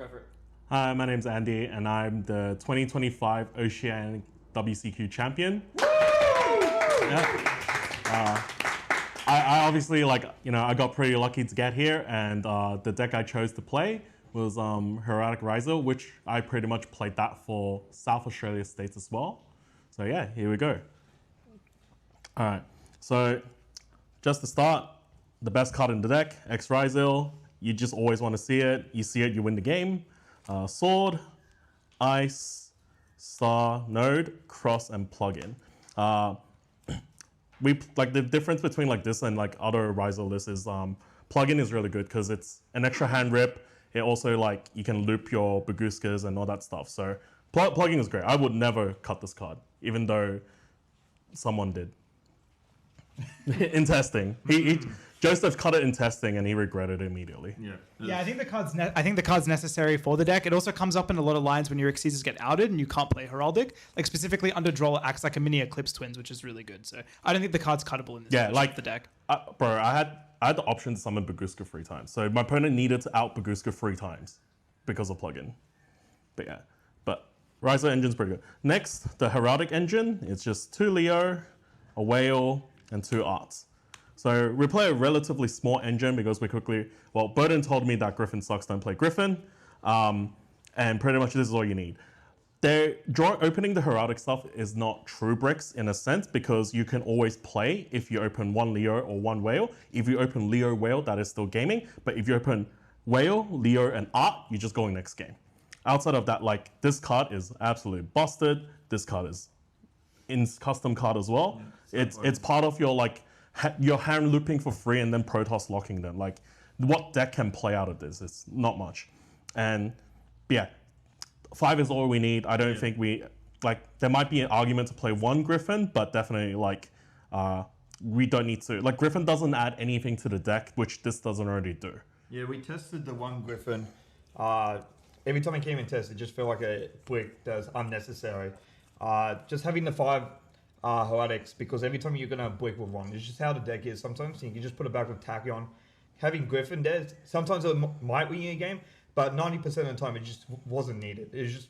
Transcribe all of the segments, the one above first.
Go for it. Hi, my name's Andy, and I'm the 2025 Oceanic WCQ champion. Yeah. I obviously, I got pretty lucky to get here, and the deck I chose to play was Heraldic Ryzeal, which I pretty much played that for South Australia states as well. So yeah, here we go. All right, so just to start, the best card in the deck, X Ryzeal. You just always want to see it. You see it, you win the game. Sword, Ice, Star, Node, Cross, and Plugin. The difference between this and other Ryzeal lists is Plugin is really good because it's an extra hand rip. It also you can loop your Baguskas and all that stuff. So Plugin is great. I would never cut this card, even though someone did. In testing, Joseph cut it in testing and he regretted it immediately. Yeah, I think the card's necessary for the deck. It also comes up in a lot of lines when your Exceeders get outed and you can't play Heraldic. Specifically, Underdraw acts like a mini Eclipse Twins, which is really good. So I don't think the card's cuttable in this the deck. Bro, I had the option to summon Baguska 3 times. So my opponent needed to out Baguska 3 times because of Plugin. But Ryzeal engine's pretty good. Next, the Heraldic engine. It's just 2 Leo, a Whale, and 2 Arts. So we play a relatively small engine because Burden told me that Griffin sucks, don't play Griffin. And pretty much this is all you need. Opening the Heraldic stuff is not true bricks in a sense because you can always play if you open 1 Leo or 1 Whale. If you open Leo, Whale, that is still gaming. But if you open Whale, Leo, and Art, you're just going next game. Outside of that, this card is absolutely busted. This card is in custom card as well. Yeah, it's part of your your hand looping for free and then Protos locking them. What deck can play out of this? It's not much. And yeah, 5 is all we need. I don't think there might be an argument to play 1 Griffin, but definitely we don't need to. Griffin doesn't add anything to the deck, which this doesn't already do. Yeah, we tested the 1 Griffin. Every time it came in test, it just felt like a brick that was unnecessary. Just having the 5 Heraldics, because every time you're going to brick with 1, it's just how the deck is sometimes. You can just put it back with Tachyon. Having Griffin there, sometimes it might win you a game, but 90% of the time it just wasn't needed. It just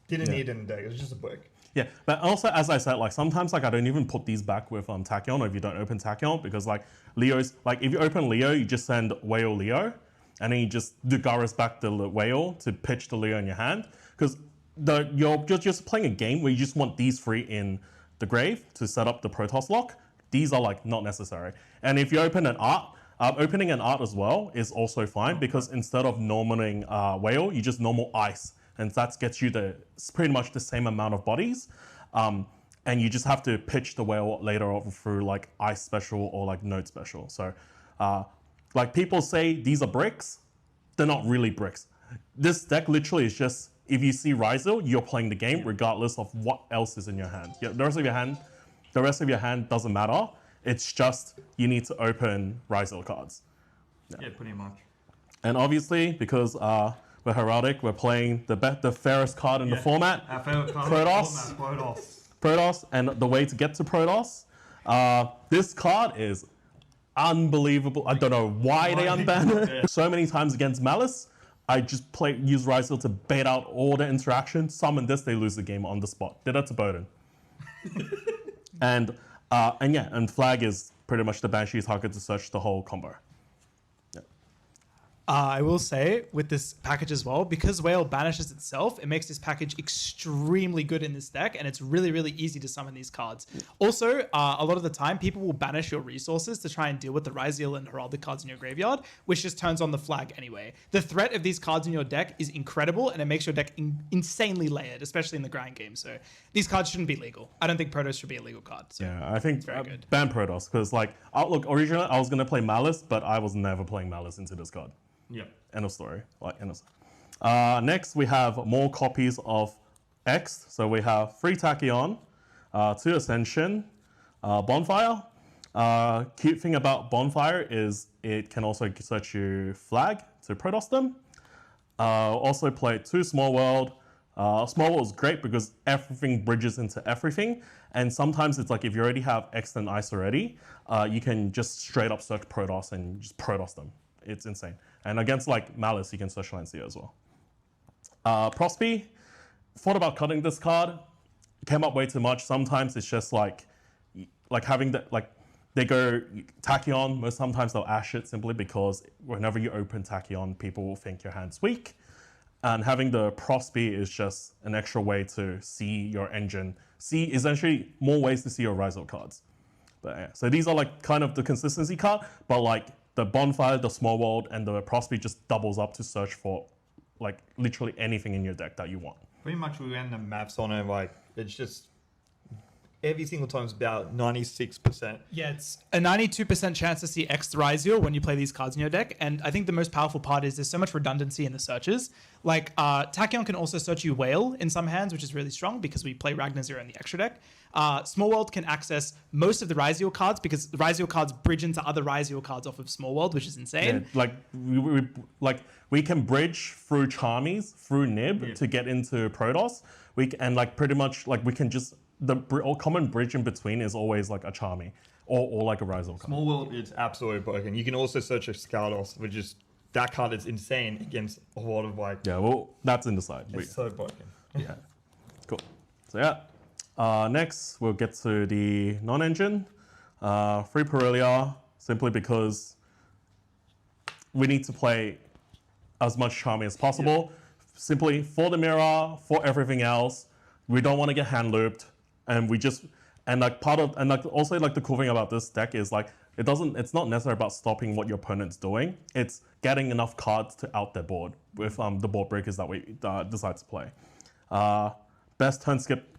didn't need it in the deck. It was just a brick. Yeah, but also, as I said, sometimes I don't even put these back with Tachyon, or if you don't open Tachyon, because Leo's, if you open Leo, you just send Whale Leo, and then you just do Garrus back the Whale to pitch the Leo in your hand, because you're just playing a game where you just want these 3 in the grave to set up the Protos lock. These are not necessary. And if you open an Art, opening an Art as well is also fine because instead of normaling Whale, you just normal Ice, and that gets you pretty much the same amount of bodies. And you just have to pitch the Whale later on through Ice special or Note special. So people say these are bricks, they're not really bricks. This deck literally is just, if you see Ryzeal, you're playing the game regardless of what else is in your hand. The rest of your hand doesn't matter. It's just you need to open Ryzeal cards. Yeah, pretty much. And obviously, because we're Heraldic, we're playing the fairest card in the format. Our favorite card Protos. in the format, Protos. Protos, and the way to get to Protos. This card is unbelievable. I don't know why they unbanned it. So many times against Malice. I just use Ryzeal to bait out all the interaction, summon this, they lose the game on the spot. Did that to Bowden. and Flag is pretty much the Banshee target to search the whole combo. I will say with this package as well, because Whale banishes itself, it makes this package extremely good in this deck, and it's really, really easy to summon these cards. Also, a lot of the time, people will banish your resources to try and deal with the Ryzeal and Heraldic cards in your graveyard, which just turns on the flag anyway. The threat of these cards in your deck is incredible, and it makes your deck insanely layered, especially in the grind game. So these cards shouldn't be legal. I don't think Protos should be a legal card. So yeah, I think ban Protos, because look, originally I was going to play Malice, but I was never playing Malice into this card. Yeah. End of story. Next, we have more copies of X. So we have 3 Tachyon, 2 Ascension, Bonfire. Cute thing about Bonfire is it can also search your flag to Protos them. Also play 2 Small World. Small World is great because everything bridges into everything. And sometimes it's if you already have X and Ice already, you can just straight up search Protos and just Protos them. It's insane. And against Malice, you can search Lancia as well. Prosby, thought about cutting this card, came up way too much. Sometimes it's just like having that, like they go Tachyon, most sometimes they'll ash it simply because whenever you open Tachyon, people will think your hand's weak. And having the Prosby is just an extra way to see your engine, see essentially more ways to see your Ryzeal cards. But yeah, so these are like kind of the consistency card, but like the Bonfire, the Small World, and the Prosby just doubles up to search for like literally anything in your deck that you want. Pretty much we ran the maths on it, like it's just every single time it's about 96%. Yeah, it's a 92% chance to see X Ryzeal when you play these cards in your deck. And I think the most powerful part is there's so much redundancy in the searches. Like, Tachyon can also search you Whale in some hands, which is really strong because we play Ragnar Zero in the extra deck. Small World can access most of the Ryzeal cards because the Ryzeal cards bridge into other Ryzeal cards off of Small World, which is insane. Yeah, we can bridge through Charmies, through Nib to get into Protos. And like pretty much like we can just, the common bridge in between is always like a Charmy or like a Ryzeal card. Small World is absolutely broken. You can also search a Scoutos, which is, that card is insane against a lot of like... Yeah, well, that's in the side. It's so broken. Yeah, cool. So yeah, next we'll get to the non-engine. Free Perelia, simply because we need to play as much Charmy as possible. Simply for the mirror, for everything else. We don't want to get hand looped. And we just, and like part of, and like also like the cool thing about this deck is like, it's not necessarily about stopping what your opponent's doing. It's getting enough cards to out their board with the board breakers that we decide to play. Best turn skip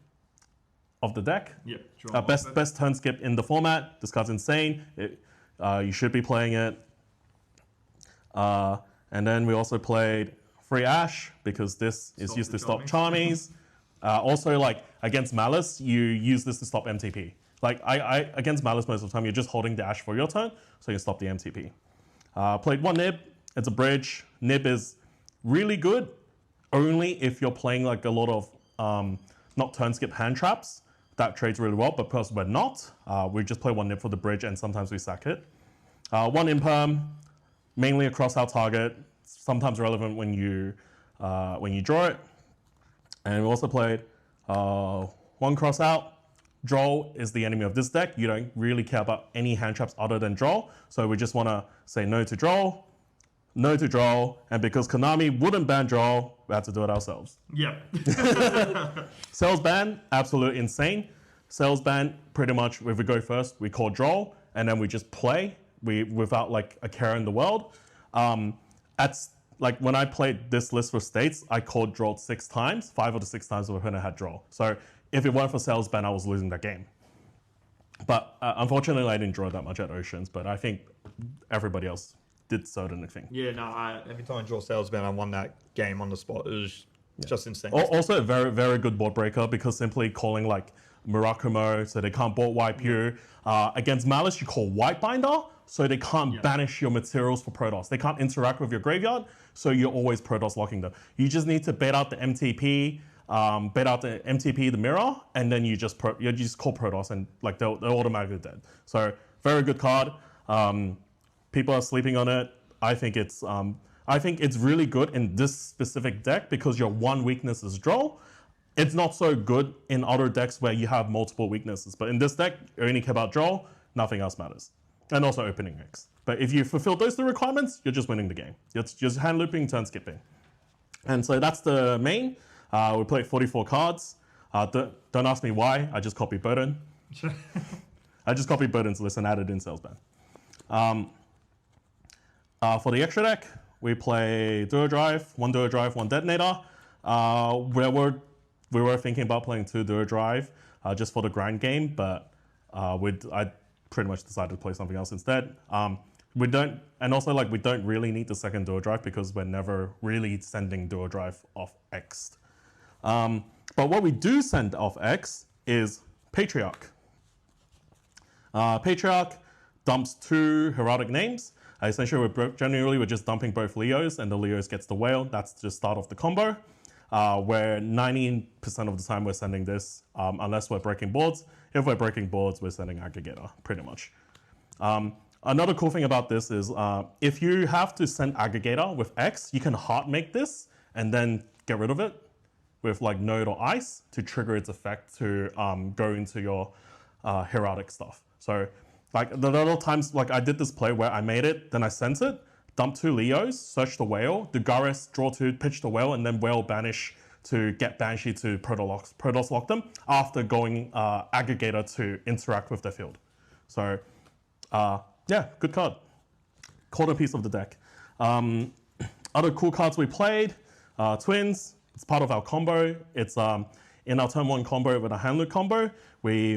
of the deck. Yep. Best turn skip in the format. This card's insane. You should be playing it. And then we also played Free Ash because this is used to stop Charmies. Also, like against Malice, you use this to stop MTP. Like I against Malice most of the time, you're just holding the Ash for your turn, so you can stop the MTP. Played one Nib. It's a bridge. Nib is really good, only if you're playing like a lot of not turn skip hand traps. That trades really well, but because we're not, we just play one Nib for the bridge, and sometimes we sack it. One Imperm, mainly across our target. Sometimes relevant when you draw it. And we also played one cross out. Draw is the enemy of this deck. You don't really care about any hand traps other than draw. So we just want to say no to draw, no to draw. And because Konami wouldn't ban draw, we had to do it ourselves. Yeah. Sales ban, absolutely insane. Sales ban, pretty much, if we go first, we call draw, and then we just play without like a care in the world. Like when I played this list for states, I called draw 6 times. 5 of the 6 times the opponent had draw. So if it weren't for sales ban, I was losing that game. But unfortunately, I didn't draw that much at Oceans, but I think everybody else did certain thing. Yeah, no, every time I draw sales ban, I won that game on the spot. It was just insane. Also a very, very good board breaker because simply calling like Murakumo, so they can't board wipe you. Against Malice, you call Whitebinder, so they can't banish your materials for Protos. They can't interact with your graveyard, so you're always Protos locking them. You just need to bait out the MTP, the mirror, and then you just call Protos, and like they're automatically dead. So very good card. People are sleeping on it. I think it's really good in this specific deck because your one weakness is draw. It's not so good in other decks where you have multiple weaknesses, but in this deck, you only care about draw, nothing else matters. And also opening X. But if you fulfill those 2 requirements, you're just winning the game. It's just hand looping, turn skipping. And so that's the main. We played 44 cards. Don't ask me why, I just copied Burden. I just copied Burden's list and added in sales ban. For the extra deck, we play Duo Drive, one Detonator. We were thinking about playing 2 Duo Drive just for the grind game, but I pretty much decided to play something else instead. We don't really need the second Duo Drive because we're never really sending Duo Drive off X. But what we do send off X is Patriarch. Patriarch dumps 2 Heraldic names. Essentially, we're just dumping both Leos, and the Leos gets the whale. That's the start of the combo. Where 90% of the time we're sending this, unless we're breaking boards. If we're breaking boards, we're sending Aggregator, pretty much. Another cool thing about this is if you have to send Aggregator with X, you can hard make this and then get rid of it with like Node or Ice to trigger its effect to go into your Heraldic stuff. So like the little times, like I did this play where I made it, then I sent it, dump 2 Leos, search the whale, Dugaris, draw 2, pitch the whale, and then whale banish to get Banshee to Protos lock them after going Aggregator to interact with the field. So yeah, good card. Corner piece of the deck. Other cool cards we played, Twins. It's part of our combo. It's in our turn 1 combo with a hand loop combo. We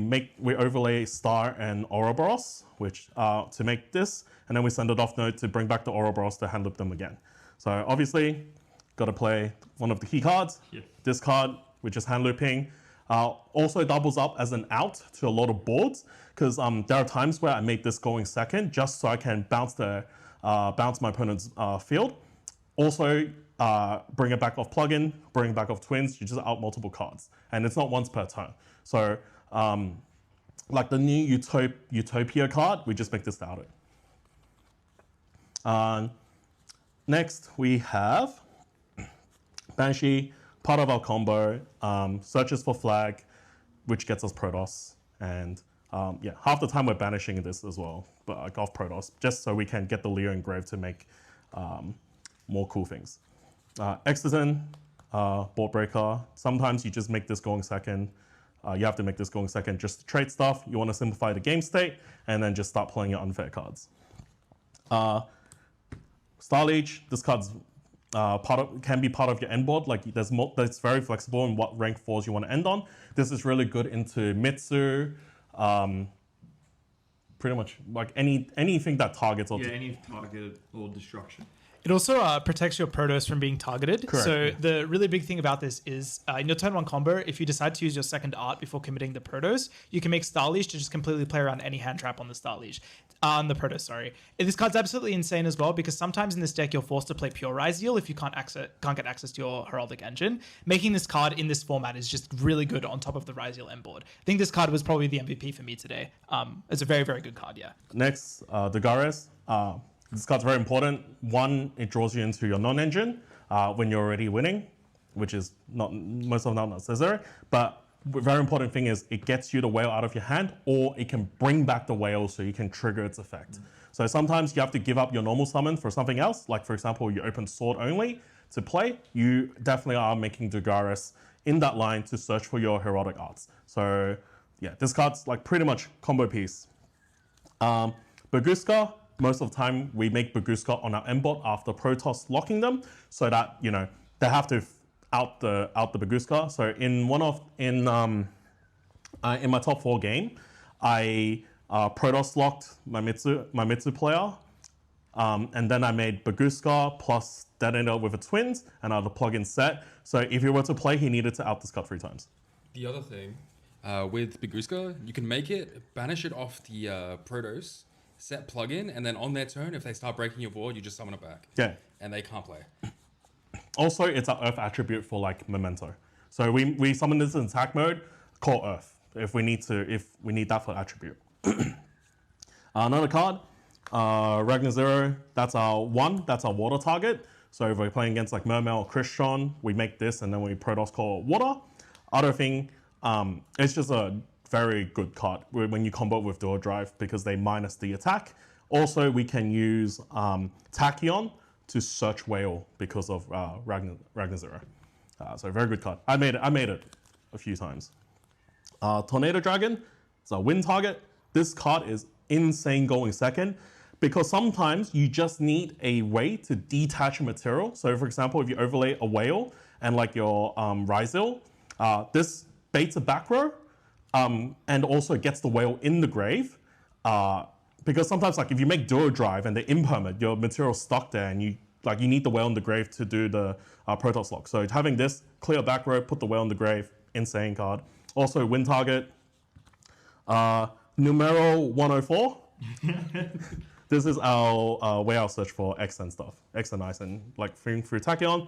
overlay Star and Ouroboros, which to make this, and then we send it off node to bring back the Ouroboros to hand loop them again. So obviously, got to play one of the key cards. Yeah. This card, which is hand looping, also doubles up as an out to a lot of boards because there are times where I make this going second just so I can bounce my opponent's field. Also, bring it back off plugin, bring it back off twins. You just out multiple cards, and it's not once per turn. So, like the new Utopia card, we just make this out it. Next, we have Banshee, part of our combo, searches for flag, which gets us Protos, and yeah, half the time we're banishing this as well, but like off Protos, just so we can get the Leo engraved to make more cool things. Exoten, board breaker. Sometimes you just make this going second. You have to make this going second just to trade stuff. You want to simplify the game state, and then just start playing your unfair cards. Star Leech, this card's can be part of your end board. Like it's very flexible in what rank 4s you want to end on. This is really good into Mitsu, pretty much like anything that targets or any target or destruction. It also protects your Protos from being targeted. Correct. So the really big thing about this is in your turn 1 combo, if you decide to use your second art before committing the Protos, you can make Star Leash to just completely play around any hand trap on the Star Leash. On the Protos, sorry. This card's absolutely insane as well because sometimes in this deck you're forced to play pure Ryzeal if you can't get access to your Heraldic engine. Making this card in this format is just really good on top of the Ryzeal end board. I think this card was probably the MVP for me today. It's a very, very good card, yeah. Next, Dugaris. This card's very important. One, it draws you into your non-engine when you're already winning, which is most of them not necessary. But the very important thing is it gets you the whale out of your hand, or it can bring back the whale so you can trigger its effect. So sometimes you have to give up your normal summon for something else. Like for example, you open sword only to play. You definitely are making Dugaris in that line to search for your Heraldic arts. So yeah, this card's like pretty much combo piece. Baguska. Most of the time, we make Baguska on our embot after Protoss locking them, so that they have to out the Baguska. So in my top 4 game, I Protoss locked my Mitsu player, and then I made Baguska plus Detonator with a twins and I had a plugin set. So if he were to play, he needed to out this card 3 times. The other thing with Baguska, you can make it, banish it off the Protoss, set plugin, and then on their turn, if they start breaking your board, you just summon it back. Yeah. And they can't play. Also, it's an Earth attribute for like Memento. So we summon this in attack mode, call Earth if we need that for attribute. Another card, Ragnar Zero. That's our water target. So if we're playing against like Mermail or Christian, we make this and then we Protoss call water. Other thing, it's just a very good card when you combo with Dual Drive because they minus the attack. Also, we can use Tachyon to search whale because of Ragnar Zero. So very good card. I made it a few times. Tornado Dragon, it's a win target. This card is insane going second because sometimes you just need a way to detach a material. So for example, if you overlay a whale and like your Ryzeal, this baits a back row and also gets the whale in the grave. Because sometimes like if you make Duo Drive and they impermanent, your material's stuck there and you need the whale in the grave to do the Protoss lock. So having this, clear back row, put the whale in the grave, insane card. Also win target. Numero 104. This is our way out search for X and stuff. X and Ice and like through Tachyon.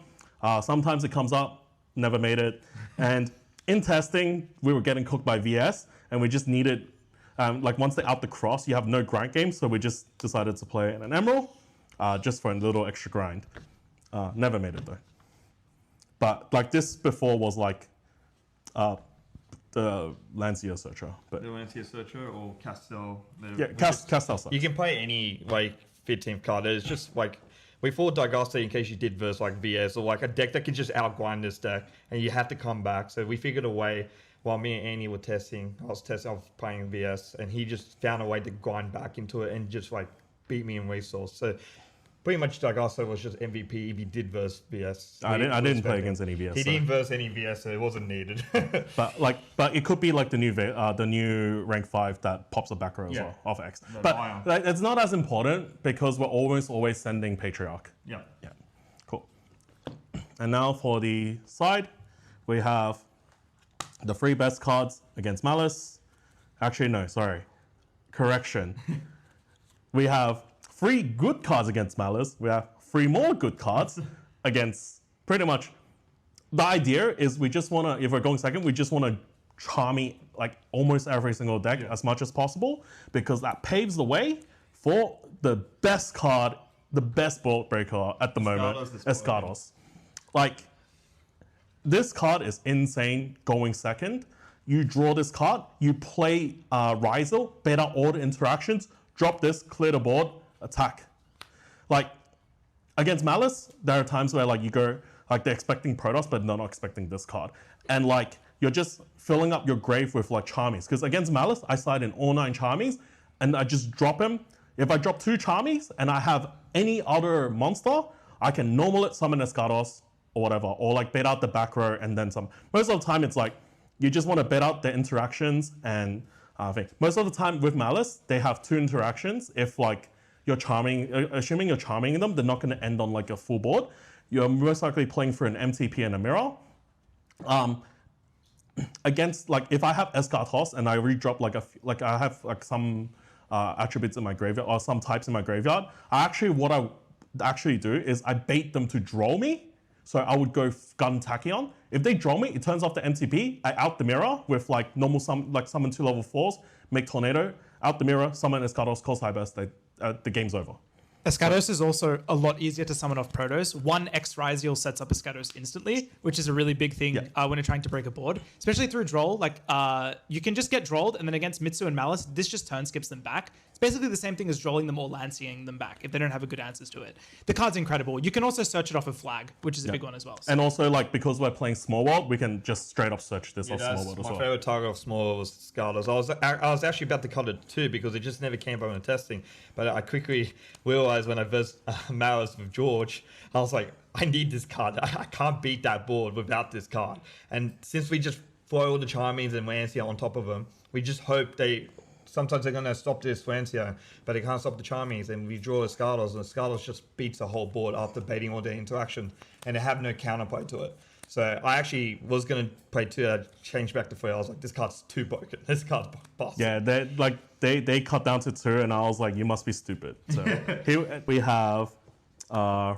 Sometimes it comes up, never made it. And in testing, we were getting cooked by VS and we just needed, like once they out the cross, you have no grind game. So we just decided to play an Emerald just for a little extra grind. Never made it though. But like this before was like the Lancia Searcher. But The Lancia Searcher or Castel. yeah, Castel sucks. You can play any like 15th card. It's just like we fought Dagasta in case you did verse like VS or like a deck that can just outgrind this deck and you have to come back. So we figured a way while me and Annie were testing. I was playing VS and he just found a way to grind back into it and just like beat me in resource. So pretty much Dagasta was just MVP if he did verse VS. I didn't play against any VS. He didn't verse any VS, so it wasn't needed. but it could be like the new rank 5 that pops a back row as well of X. But like, it's not as important because we're always sending Patriarch. Yeah. Yeah. Cool. And now for the side, we have the 3 best cards against Malice. Actually, no, sorry. Correction. We have 3 good cards against Malice. We have 3 more good cards against pretty much. The idea is we just want to, if we're going second, we just want to charmy like almost every single deck as much as possible because that paves the way for the best card, the best board breaker at the moment, Escados. Like, this card is insane going second. You draw this card, you play Ryzeal, bait out all the interactions, drop this, clear the board, attack. Like, against Malice, there are times where like you go, like they're expecting Protos, but they're not expecting this card. And like, you're just filling up your grave with like Charmies. Because against Malice, I slide in all 9 Charmies, and I just drop him. If I drop 2 Charmies, and I have any other monster, I can normal it, summon Escados, or whatever. Or like bait out the back row, and then some. Most of the time, it's like, you just want to bait out the interactions, and most of the time with Malice, they have 2 interactions. If like, you're charming, assuming you're charming them, they're not going to end on like a full board. You're most likely playing for an MTP and a mirror. Against like if I have Escatos and I redrop like I have like some attributes in my graveyard or some types in my graveyard. What I actually do is I bait them to draw me. So I would go gun Tachyon. If they draw me, it turns off the MTP. I out the mirror with like normal summon 2 level 4s, make Tornado, out the mirror, summon Escatos, call Cybers, the game's over. Escados is also a lot easier to summon off Protos. 1 X Ryzeal sets up Escados instantly, which is a really big thing when you're trying to break a board, especially through Droll. Like you can just get Drolled, and then against Mitsu and Malice, this just turn skips them back. It's basically the same thing as Drolling them or Lancing them back if they don't have a good answers to it. The card's incredible. You can also search it off of Flag, which is a big one as well. So. And also, like because we're playing Small World, we can just straight up search this off Small World as well. My favorite target of Small World was Scarlers. I was actually about to cut it too because it just never came up in the testing, but I quickly realized when I versed Malice with George, I was like, I need this card. I can't beat that board without this card. And since we just throw all the Charmings and Lancia on top of them, we just hope sometimes they're going to stop this Lancia, but they can't stop the Charmings, and we draw a Scarlos, and Scarlos just beats the whole board after baiting all their interaction, and they have no counterplay to it. So I actually was going to play 2, I changed back to 3. I was like, this card's too broken. This card's busted. Yeah, they cut down to 2, and I was like, you must be stupid. So here we have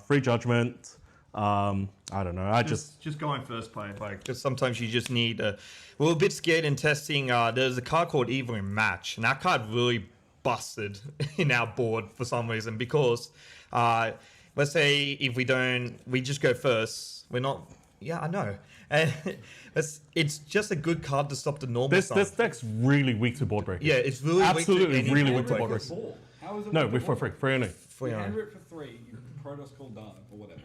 Free Judgment. I don't know. Just going first play. Like, because sometimes you just need we're a bit scared in testing. There's a card called Evil in Match, and that card really busted in our board for some reason because let's say if we just go first. We're not. Yeah, I know. And it's just a good card to stop the normal. This deck's really weak to board breakers. Yeah, it's really absolutely weak to really weak to board breakers. How is it? No, for free only. You enter it for 3. You Protos call Dark or whatever.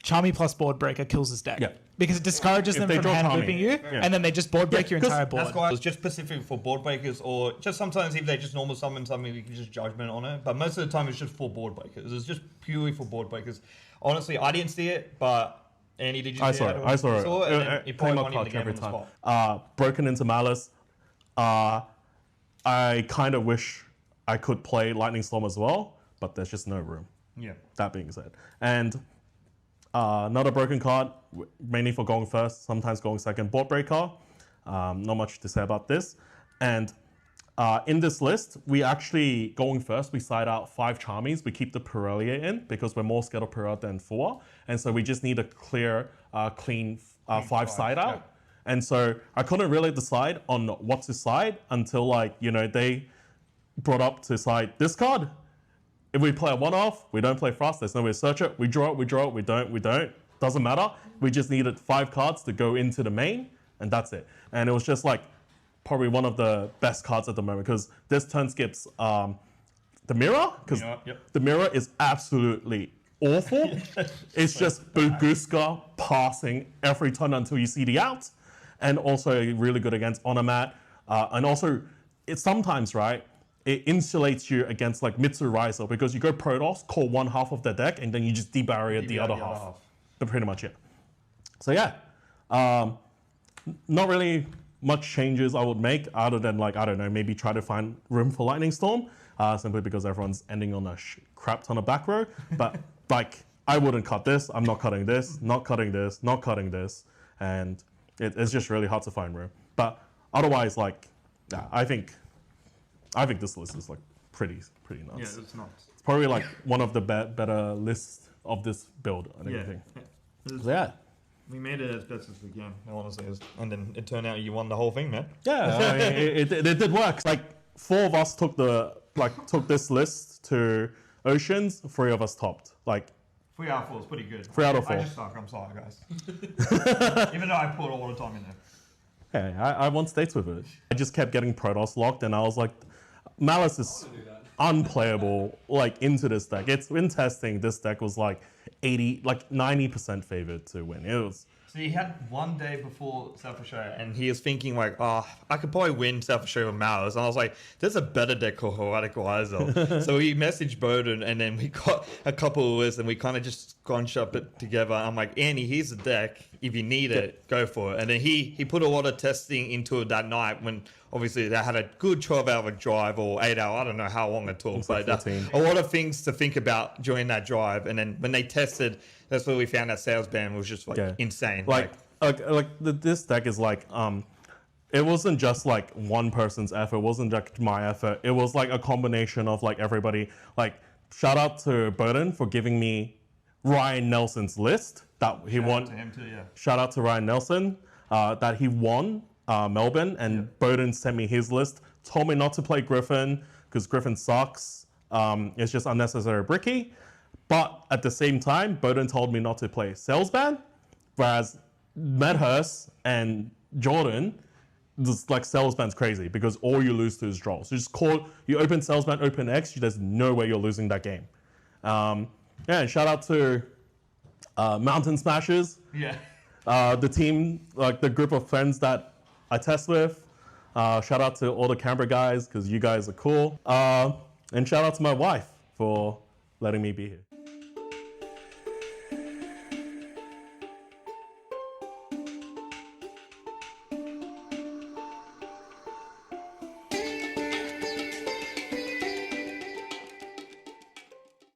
Charmy plus board breaker kills this deck. Yeah. Because it discourages them from hand whipping you, and then they just board break your entire board. That's why it was just specific for board breakers, or just sometimes if they just normal summon something, you can just judgment on it. But most of the time, it's just for board breakers. It's just purely for board breakers. Honestly, I didn't see it, but Andy, did you see it? I saw it. It probably won him the game every on the time. spot. Broken into Malice. I kind of wish I could play Lightning Storm as well, but there's just no room. Yeah. That being said. And another broken card, mainly for going first, sometimes going second. Board breaker. Not much to say about this. And in this list, we actually, going first, we side out 5 Charmies. We keep the Pirelli in because we're more scared of Pirelli than Fua. And so we just need a clear, clean 5 side out. Yeah. And so I couldn't really decide on what to side until they brought up to side this card. If we play a 1-off, we don't play Frost, there's no way to search it. We draw it, we don't. doesn't matter. We just needed 5 cards to go into the main, and that's it. And it was just like probably one of the best cards at the moment because this turn skips the mirror, because the mirror is absolutely awful. It's just Baguska passing every turn until you see the out, and also really good against Onomat. And also, it sometimes, right, it insulates you against like Mitsu Ryzeal because you go Protos, call one half of the deck, and then you just debarrier the other half. But pretty much it. So yeah, not really much changes I would make other than like, I don't know, maybe try to find room for Lightning Storm, simply because everyone's ending on a crap ton of back row. But like, I wouldn't cut this, I'm not cutting this, not cutting this, not cutting this. And it's just really hard to find room. But otherwise, like, yeah, I think this list is like pretty nuts. Yeah, it's nuts. It's probably like one of the better lists of this build and everything. So, yeah. We made it as best as we can, honestly. And then it turned out you won the whole thing, man. Yeah, I mean, it did work. Like 4 of us took this list to Oceans, 3 of us topped. Like 3 out of 4 is pretty good. 3 out of 4. I just suck. I'm sorry, guys. Even though I put all the time in there. Hey, I won states with it. I just kept getting Protos locked, and I was like, Malice is unplayable. Like into this deck. It's in testing. This deck was like 90% favored to win. It was. So he had one day before South Australia, and he was thinking like, oh, I could probably win South Australia with Malice. And I was like, there's a better deck called Herotic Ryzeal. So we messaged Bowden, and then we got a couple of lists, and we kind of just scrunched up it together. I'm like, Andy, here's the deck. If you need it, go for it. And then he put a lot of testing into it that night when obviously they had a good 12-hour drive or 8-hour. I don't know how long it took, but a lot of things to think about during that drive. And then when they tested, that's where we found that sales ban was just like insane. This deck is like, it wasn't just like one person's effort. It wasn't just my effort. It was like a combination of like everybody. Like shout out to Burden for giving me Ryan Nelson's list that he won. Shout out to him too, yeah. Shout out to Ryan Nelson that he won Melbourne, and Burden sent me his list. Told me not to play Griffin because Griffin sucks. It's just unnecessary bricky. But at the same time, Bowden told me not to play Salesman, whereas Medhurst and Jordan, just like Salesman's crazy because all you lose to is draw. So just you open Salesman, open X, there's no way you're losing that game. And shout out to Mountain Smashers. Yeah. The team, like the group of friends that I test with. Shout out to all the Canberra guys because you guys are cool. And shout out to my wife for letting me be here.